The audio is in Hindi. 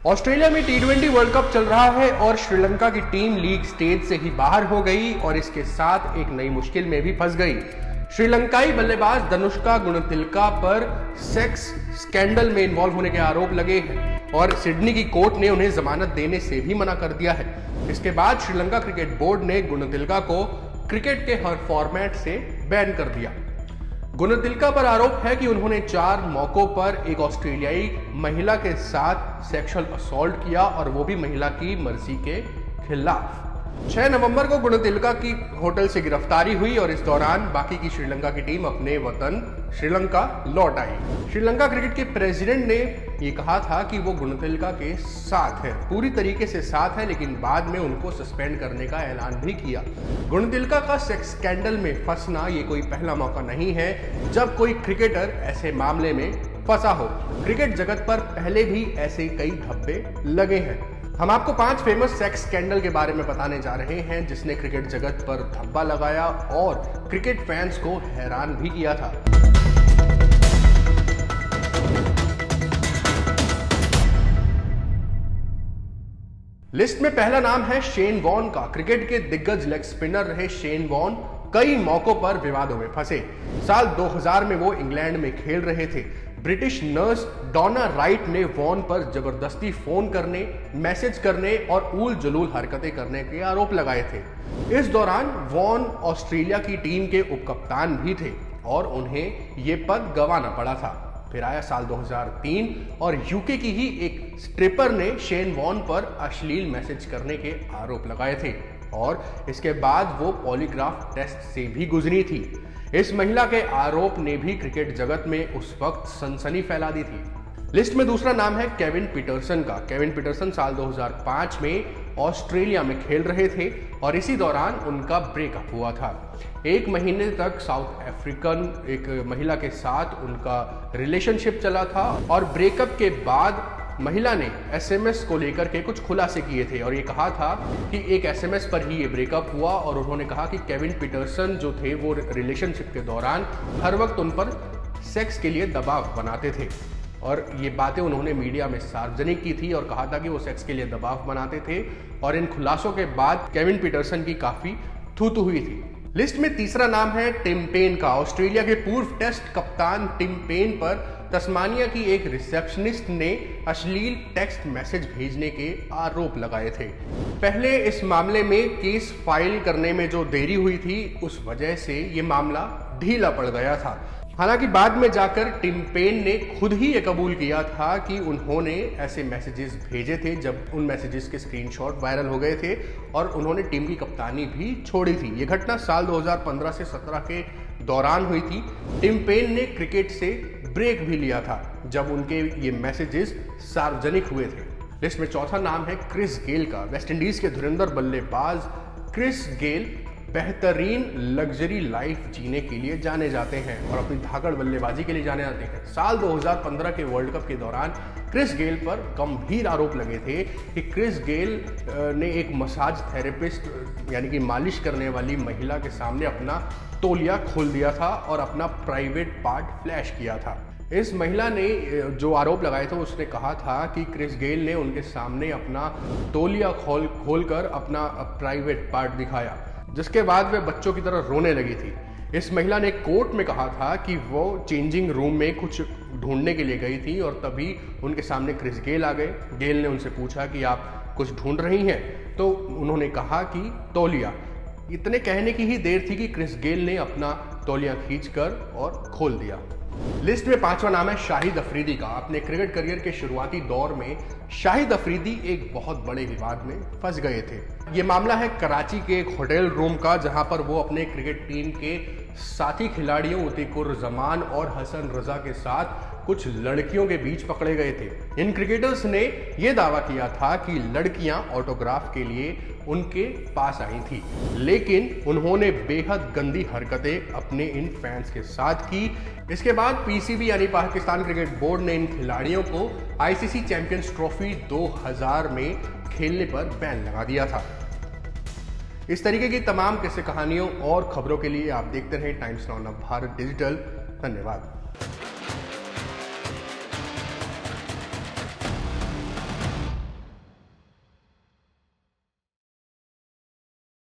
ऑस्ट्रेलिया में T20 वर्ल्ड कप चल रहा है और श्रीलंका की टीम लीग स्टेज से ही बाहर हो गई और इसके साथ एक नई मुश्किल में भी फंस गई। श्रीलंकाई बल्लेबाज धनुष्का गुणतिलका पर सेक्स स्कैंडल में इन्वॉल्व होने के आरोप लगे हैं और सिडनी की कोर्ट ने उन्हें जमानत देने से भी मना कर दिया है। इसके बाद श्रीलंका क्रिकेट बोर्ड ने गुणतिलका को क्रिकेट के हर फॉर्मेट से बैन कर दिया। गुणतिलका पर आरोप है कि उन्होंने 4 मौकों पर एक ऑस्ट्रेलियाई महिला के साथ सेक्सुअल असॉल्ट किया और वो भी महिला की मर्जी के खिलाफ। 6 नवंबर को गुणतिलका की होटल से गिरफ्तारी हुई और इस दौरान बाकी की श्रीलंका की टीम अपने वतन श्रीलंका लौट आई। श्रीलंका क्रिकेट के प्रेसिडेंट ने ये कहा था कि वो गुणतिलका के साथ है, पूरी तरीके से साथ है, लेकिन बाद में उनको सस्पेंड करने का ऐलान भी किया। गुणतिलका का सेक्स स्कैंडल में फंसना ये कोई पहला मौका नहीं है जब कोई क्रिकेटर ऐसे मामले में फंसा हो। क्रिकेट जगत पर पहले भी ऐसे कई धब्बे लगे हैं। हम आपको 5 फेमस सेक्स स्कैंडल के बारे में बताने जा रहे हैं जिसने क्रिकेट जगत पर धब्बा लगाया और क्रिकेट फैंस को हैरान भी किया था। लिस्ट में पहला नाम है शेन वॉर्न का। क्रिकेट के दिग्गज लेग स्पिनर रहे शेन वॉर्न कई मौकों पर विवादों में फंसे। साल 2000 में वो इंग्लैंड में खेल रहे थे। ब्रिटिश नर्स डॉना राइट ने वॉर्न पर जबरदस्ती फोन करने, मैसेज करने और ऊल जलूल हरकतें करने के आरोप लगाए थे। इस दौरान वॉर्न ऑस्ट्रेलिया की टीम के उपकप्तान भी थे और उन्हें ये पद गंवाना पड़ा था। फिर आया साल 2003 और यूके की ही एक स्ट्रिपर ने शेन वॉर्न पर अश्लील मैसेज करने के आरोप लगाए थे और इसके बाद वो पॉलीग्राफ टेस्ट से भी गुजरी थी। इस महिला के आरोप ने भी क्रिकेट जगत में उस वक्त सनसनी फैला दी थी। लिस्ट में दूसरा नाम है केविन पीटरसन का। केविन पीटरसन साल 2005 में ऑस्ट्रेलिया में खेल रहे थे और इसी दौरान उनका ब्रेकअप हुआ था। 1 महीने तक साउथ अफ्रीकन एक महिला के साथ उनका रिलेशनशिप चला था और ब्रेकअप के बाद महिला ने एसएमएस को लेकर के कुछ खुलासे किए थे और ये कहा था कि एक एसएमएस पर ही ये ब्रेकअप हुआ और उन्होंने कहा कि केविन पीटरसन जो थे वो रिलेशनशिप के दौरान हर वक्त उन पर सेक्स के लिए दबाव बनाते थे और ये बातें उन्होंने मीडिया में सार्वजनिक की थी और कहा था कि वो सेक्स के लिए दबाव बनाते थे और इन खुलासों के बाद केविन पीटरसन की काफ़ी थू-थू हुई थी। लिस्ट में तीसरा नाम है टिम पेन का। ऑस्ट्रेलिया के पूर्व टेस्ट कप्तान टिम पेन पर तस्मानिया की एक रिसेप्शनिस्ट ने अश्लील टेक्स्ट मैसेज भेजने के आरोप लगाए थे। पहले इस मामले में केस फाइल करने में जो देरी हुई थी उस वजह से ये मामला ढीला पड़ गया था। हालांकि बाद में जाकर टिम पेन ने खुद ही ये कबूल किया था कि उन्होंने ऐसे मैसेजेस भेजे थे जब उन मैसेजेस के स्क्रीनशॉट वायरल हो गए थे और उन्होंने टीम की कप्तानी भी छोड़ी थी। ये घटना साल 2015 से 17 के दौरान हुई थी। टिम पेन ने क्रिकेट से ब्रेक भी लिया था जब उनके ये मैसेजेस सार्वजनिक हुए थे। लिस्ट में चौथा नाम है क्रिस गेल का। वेस्टइंडीज के धुरंधर बल्लेबाज क्रिस गेल बेहतरीन लग्जरी लाइफ जीने के लिए जाने जाते हैं और अपनी धाकड़ बल्लेबाजी के लिए जाने जाते हैं। साल 2015 के वर्ल्ड कप के दौरान क्रिस गेल पर गंभीर आरोप लगे थे कि क्रिस गेल ने एक मसाज थेरेपिस्ट यानी कि मालिश करने वाली महिला के सामने अपना तौलिया खोल दिया था और अपना प्राइवेट पार्ट फ्लैश किया था। इस महिला ने जो आरोप लगाए थे उसने कहा था कि क्रिस गेल ने उनके सामने अपना तौलिया खोलकर अपना प्राइवेट पार्ट दिखाया, जिसके बाद वे बच्चों की तरह रोने लगी थी। इस महिला ने कोर्ट में कहा था कि वो चेंजिंग रूम में कुछ ढूंढने के लिए गई थी और तभी उनके सामने क्रिस गेल आ गए। गेल ने उनसे पूछा कि आप कुछ ढूंढ रही हैं, तो उन्होंने कहा कि तौलिया। इतने कहने की ही देर थी कि क्रिस गेल ने अपना तौलिया खींचकर और खोल दिया। लिस्ट में 5वां नाम है शाहिद अफरीदी का। अपने क्रिकेट करियर के शुरुआती दौर में शाहिद अफरीदी एक बहुत बड़े विवाद में फंस गए थे। ये मामला है कराची के एक होटल रूम का जहां पर वो अपने क्रिकेट टीम के साथी खिलाड़ियों उतिकुर जमान और हसन रजा के साथ कुछ लड़कियों के बीच पकड़े गए थे। इन क्रिकेटर्स ने यह दावा किया था कि लड़कियां ऑटोग्राफ के लिए उनके पास आई थी, लेकिन उन्होंने बेहद गंदी हरकतें अपने इन फैंस के साथ की। इसके बाद पीसीबी यानी पाकिस्तान क्रिकेट बोर्ड ने इन खिलाड़ियों को आईसीसी चैंपियंस ट्रॉफी 2000 में खेलने पर बैन लगा दिया था। इस तरीके की तमाम किस्से कहानियों और खबरों के लिए आप देखते रहें टाइम्स नाउ भारत डिजिटल। धन्यवाद।